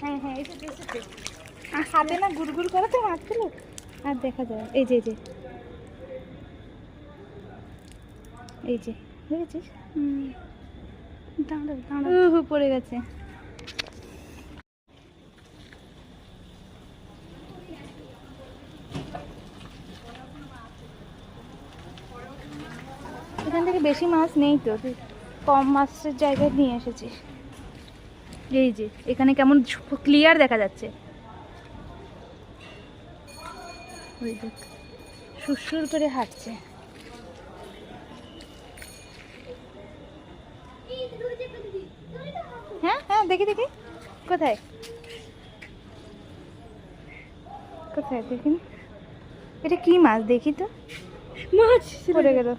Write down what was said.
হ্যাঁ হ্যাঁ এসেছে এসেছে। আর হাতে না গুড় করে তো মাছগুলো আর দেখা যায়। এই যে এই যে দেখেছিস? দাঁড়া দাঁড়া পড়ে গেছে। এখান থেকে বেশি মাছ নেই তো, তুই কম মাছের জায়গায় নিয়ে এসেছিস। এই যে এখানে কেমন ক্লিয়ার দেখা যাচ্ছে, ওই দেখ সুরসুর করে হাঁটছে। হ্যাঁ হ্যাঁ দেখি দেখি কোথায় কোথায় দেখি। এটা কি মাছ দেখি তো, মাছ পড়ে গেল।